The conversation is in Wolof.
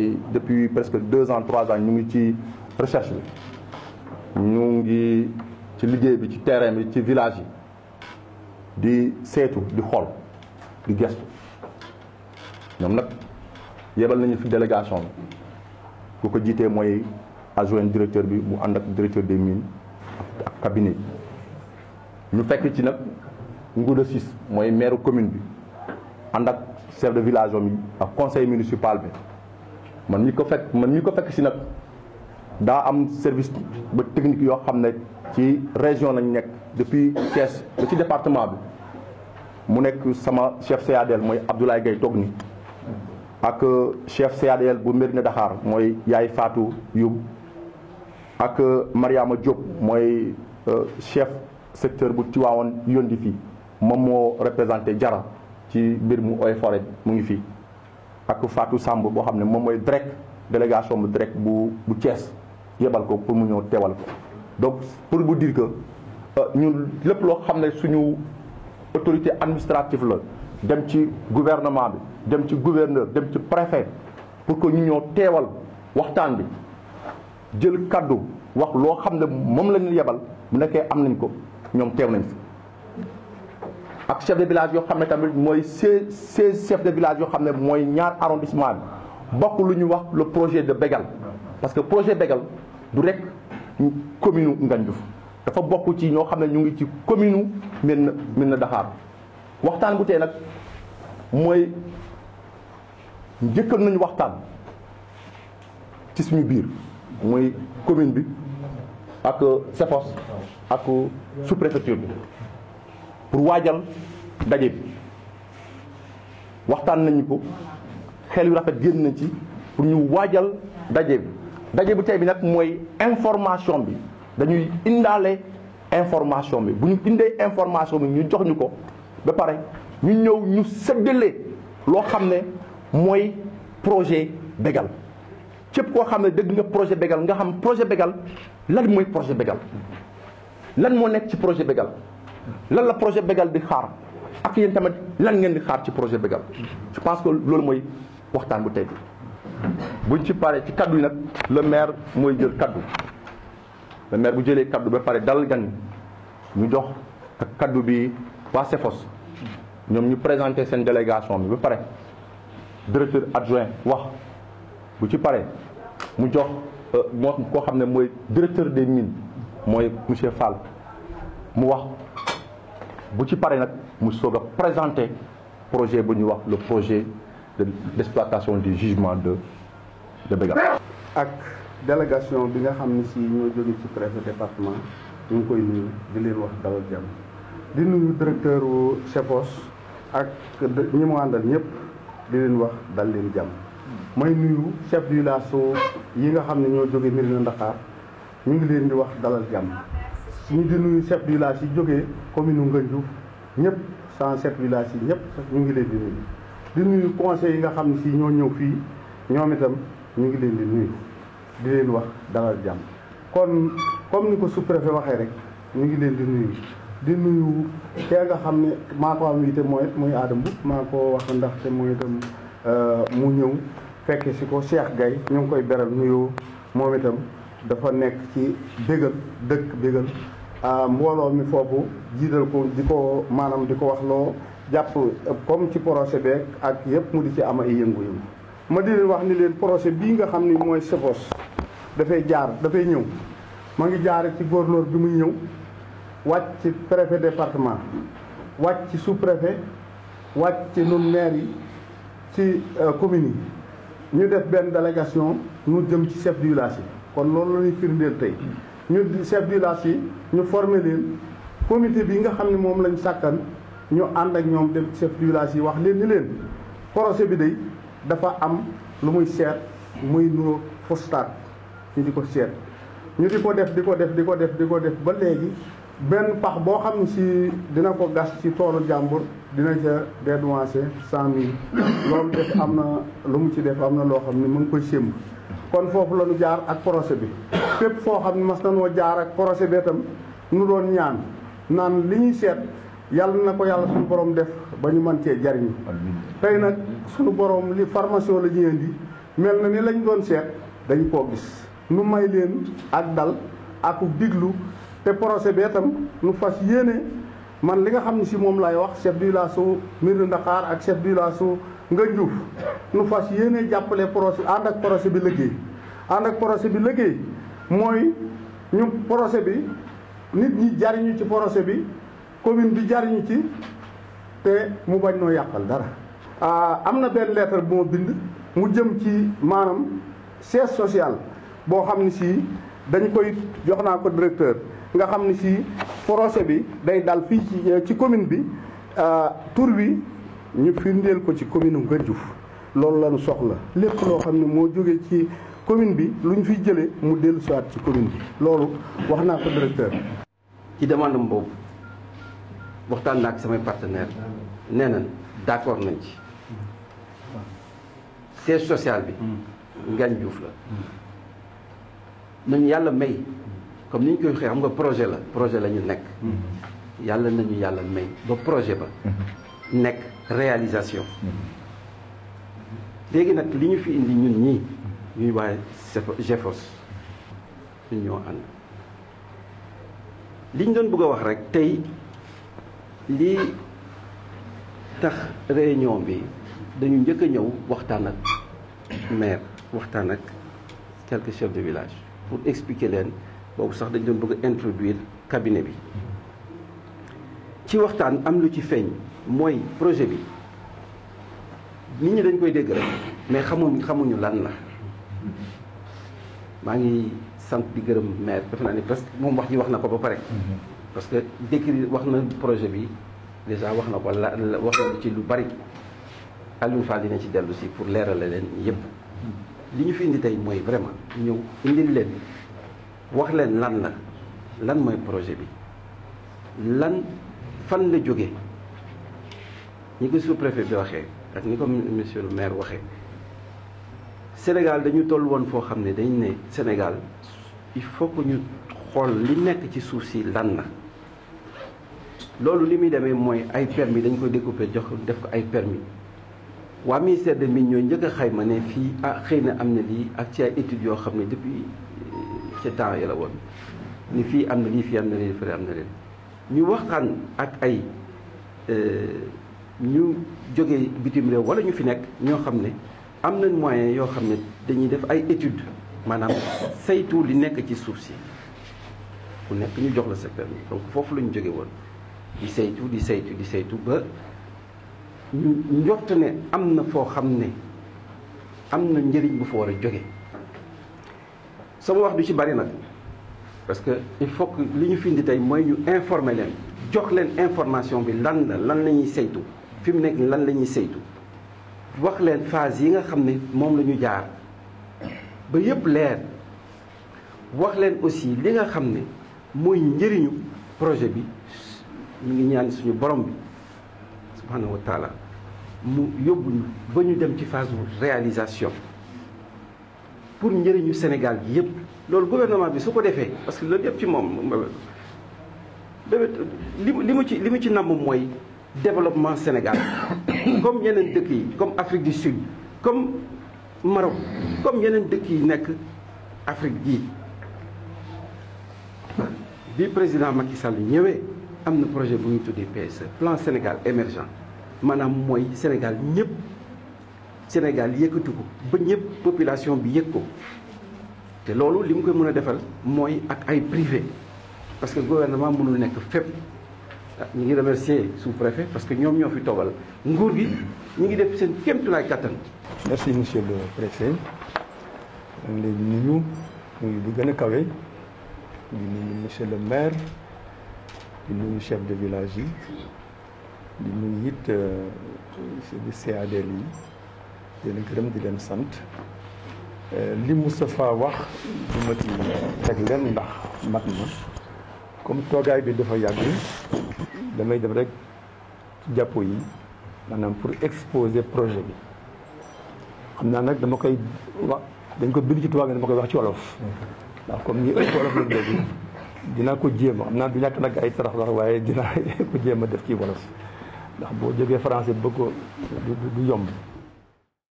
mooy depuis presque 2 ans 3 ans ñu ngi ci recherche bi ñu ngi ci liggéey bi ci terrain bi ci village yi di seetu di xool di gestu ñoom nag yebal nañu fi délégation bi ku ko jiitee mooy adjoint directeur bi mu ànd ak directeur des mines ak cabinet ñu fekk ci nag Ngouda Ciss mooy maire commune bi ànd ak chef de village am yi ak conseil municipal bi man ñi ko fekk si nag daa am service ba technique yoo xam ne ci région lañ nekk depuis Thiès ba ci département bi mu nekk sama chef CADL mooy Abdoulaye Gaye toog ni ak chef CADL bu Mérina Dakhar mooy Yaay Fatou Youm ak Mariama Diop mooy chef secteur bu Tivaouane yondi fii moom moo représenté Jara ci mbir mu Eaux et Forêts mu ngi fii ak Fatou Samb boo xam ne moom mooy direct délégation bu direct bu Thiès yebal ko pour mu ñëw teewal ko donc pour vous dire que ñun lépp loo xam ne suñu autorité administrative la dem ci gouvernement bi dem ci gouverneur dem ci préfet pour que ñu ñëw teewal waxtaan bi jël kaddu wax loo xam ne moom la ñu yebal bu nekkee am nañ ko ñoom teew nañ fi ak chef de village yoo xam ne tamit mooy 16 chefs de village yoo xam ne mooy ñaar arrondissement bi bokk lu ñu wax le projet de Bégal parce que projet Bégal du rek commune Ngandiouf dafa bokk ci ñoo xam ne ñu ngi ci commune Mérina Dakhar waxtaan bu tee nag mooy njëkkal nañu waxtaan ci suñu biir mooy commune bi ak CEPOS ak sous-préfecture bi pour waajal daje bi waxtaan nañu ko xel yu rafet génn nañ ci pour ñu waajal daje bi tey bi nag mooy information bi dañuy indaale information bi bu ñu indee information bi ñu jox ñu ko ba pare ñu ñëw ñu séddale loo xam ne mooy projet Bégal képp koo xam ne dégg nga projet Bégal nga xam projet Bégal lan mooy projet Bégal lan moo nekk ci projet Bégal lan la projet Bégal di xaar ak yéen tamit lan ngeen di xaar ci projet Bégal je pense que loolu mooy waxtaan bu tey bi buñ ci paree ci kaddu yi nag le maire mooy jël kaddu le maire bu jëlee kaddu ba pare dal gan ñu jox kaddu bi waa CEPOS ñoom ñu présenté seen délégation bi ba pare directeur adjoint wax bu ci paree mu jox moo koo xam ne mooy directeur des mines mooy monsieur Fall mu wax bu ci paree nag mu soog a présenté projet bu ñuy wax le projet d'exploitation du jugement de Bégal. ak délégation bi nga xam ne si ñoo jóge ci préfet département ñu ngi koy nuyu di leen wax dalal jàmm di nuyu directeur u CEPOS ak ñi mu àndal ñëpp di leen wax dal leen jàmm may nuyu chef du village yi nga xam ne ñoo jóge Mérina Dakhar ñu ngi leen di wax dalal jàmm ñu di nuyu chef du village yi jógee commune Ngandiouf ñëpp 107 villages yi ñëpp ñu ngi leen di nuyu conseil yi nga xam ne si ñoo ñëw fii ñoom itam ñu ngi leen di nuyu di leen wax dalal jàmm kon comme ni ko sous-préfet waxee rek ñu ngi leen di nuyu kee nga xam ne maa ko am yite mooy Adama Mboup maa ko wax ndaxte mooy itam mu ñëw fekke si ko Cheikh Gaye ñu ngi koy beral nuyoo moom itam dafa nekk ci Bégal dëkk Bégal mbooloo mi foofu jiital ko di ko maanaam di ko wax loo jàpp comme ci projet beeg ak yëpp mu di ci am ay yëngu-yëngu ma di leen wax ni leen projet bii nga xam ni mooy CEPOS dafay ñëw ma ngi jaare ci gouverneur bi muy ñëw wàcc ci préfet département wàcc ci sous-préfet wàcc ci nun maire yi ci communes yi ñu def benn délégation ñu jëm ci chef du village yi kon loolu la ñuy firndeel tey ñu chef du village yi ñu formé leen comité bi nga xam ne moom lañ sàkkan ñu ànd ak ñoom dem chef du village yi wax leen ni leen projet bi day dafa am lu muy seet muy nuro phosphate ñu di ko seet ñu di ko def ba léegi benn pax boo xam ne si dina ko gas ci toolu jàmbur dina ca dédommagé 100 000 loolu def am na lu mu ci def am na loo xam ne mu ngi koy sémb kon foofu la ñu jaar ak projet bi fépp foo xam ne mas nañoo jaar ak projet bi itam nu doon ñaan naan li ñuy seet yàlla na ko yàlla suñu borom def ba ñu mën cee jariñu tey nag suñu borom li formation la ñu indi mel na ni lañ doon seet dañ koo gis nu may leen ak dal ak diglu te projet bi itam nu fas yéene man li nga xam ne si moom laay wax chef du village su Médina Dakhar ak chef du village su Ngandiouf nu fas yéene jàppale projet ànd ak projet bi liggéey ànd ak projet bi liggéey mooy ñu projet bi nit ñi jariñu ci projet bi commune bi jariñu ci te mu bañ noo yàqal dara. am na benn lettre bu ma bind mu jëm ci maanaam siège social boo xam ne si dañ koy jox naa ko directeur nga xam ne si projet bi day dal fii ci commune bi tur wi ñu firndeel ko ci commune Ngandiouf loolu la ñu soxla lépp loo xam ne moo jóge ci commune bi lu ñu fiy jëlee mu dellu siwaat ci commune bi loolu wax naa ko directeur. ci demande am boobu waxtaan naa ak samay partenaire nee nañ d'accord nañ ci siège social bi Ngandiouf la nañu yàlla may comme ni ñu koy waxee xam nga projet la ñu nekk yàlla nañu yàlla may ba projet ba nekk réalisation léegi nag li ñu fi indi ñun ñii ñuy waaye GEFOS ñun ñoo ànd li ñu doon bëgg a wax rek tey lii tax réunion bi dañu njëkk a ñëw waxtaan ak maire waxtaan ak quelques chefs de village pour expliquer leen boobu sax dañ doon bëgg a introduire cabinet bi ci waxtaan am lu ci feeñ mooy projet bi nit ñi dañ koy dégg rek mais xamuñu lan la maa ngi sant di gërëm maire defe naa ni parce que moom wax ji wax na ko ba pare parce que décrit wax na projet bi déjà wax na ko wax na ci lu bari Alioune Fall dina ci dellu si pour leerale leen yëpp li ñu fi indi tey mooy vraiment ñëw indil leen wax leen lan mooy projet bi fan la jóge ñi ko sous-préfet bi waxee ak ni ko monsieur le maire waxee Sénégal dañu toll woon foo xam ne dañ ne Sénégal il faut que ñu xool li nekk ci suuf si lan la loolu li muy demee mooy ay permis dañ ko découper jox def ko ay permis waa ministère des Mines ñoo njëkk a xayma ne fii xëy na am na lii ak ci ay études yoo xam ne depuis ci temps yi la woon ni fii am na lii fii am na lii fii am na leen ñu waxtaan ak ay ñu jógee bitim réew wala ñu fi nekk ñoo xam ne am nañ moyen yoo xam ne dañuy def ay études maanaam saytu li nekk ci suuf si ku nekk ñu jox la sa permis donc foofu la ñu jóge woon di saytu ba ñu njort ne am na foo xam ne am na njëriñ bu fa war a jóge sama wax du ci bari nag parce que il faut que li ñu fi indi tey mooy ñu informer leen jox leen information bi lan la ñuy saytu fi mu nekk lan la ñuy saytu wax leen phase yi nga xam ne moom la ñu jaar ba yëpp leer wax leen aussi li nga xam ne mooy njëriñu projet bi ñu ngi ñaan suñu borom bi subhanahu wa taala mu yóbbuñu ba ñu dem ci phase réalisation pour njëriñu Sénégal gi yëpp loolu gouvernement bi su ko defee parce que loolu yëpp ci moom li mu ci namm mooy développement Sénégal comme yeneen dëkk yi comme Afrique du Sud comme Maroc comme yeneen dëkk yi nekk Afrique gii bi président Macky Sall ñëwee am na projet bu ñu tuddee PSE plan Sénégal émergent maanaam mooy Sénégal ñëpp Sénégal yëkkatu ko ba ñëpp population bi yëg ko te loolu li mu koy mën a defal mooy ak ay privé parce que gouvernement mënul nekk fépp ñu ngi remercier sous-préfet parce que ñoom ñoo fi toogal nguur gi ñu ngi def seen kéemtulaay kattan. merci monsieur le préfet maa ngi leen di nuyu di gën a kawe di nuyu monsieur le maire di nuyu chef de village yi di nuyu it service CADL yi di leen gërëm di leen sant li Moustapha wax du ma ci teg leen ndax mat na comme toogaay bi dafa yàgg damay def rek ci jàppo yi maanaam pour exposer projet bi xam naa nag dama koy wax dañ ko bind ci tubaab bi dama koy wax ci wolof ndax comme ñi ëpp wolof lañ léegi dinaa ko jéem xam naa du ñàkk nag ay tarax wax waaye dinaa ko jéem a def ci wolof ndax boo jógee français bëgg ko du yomb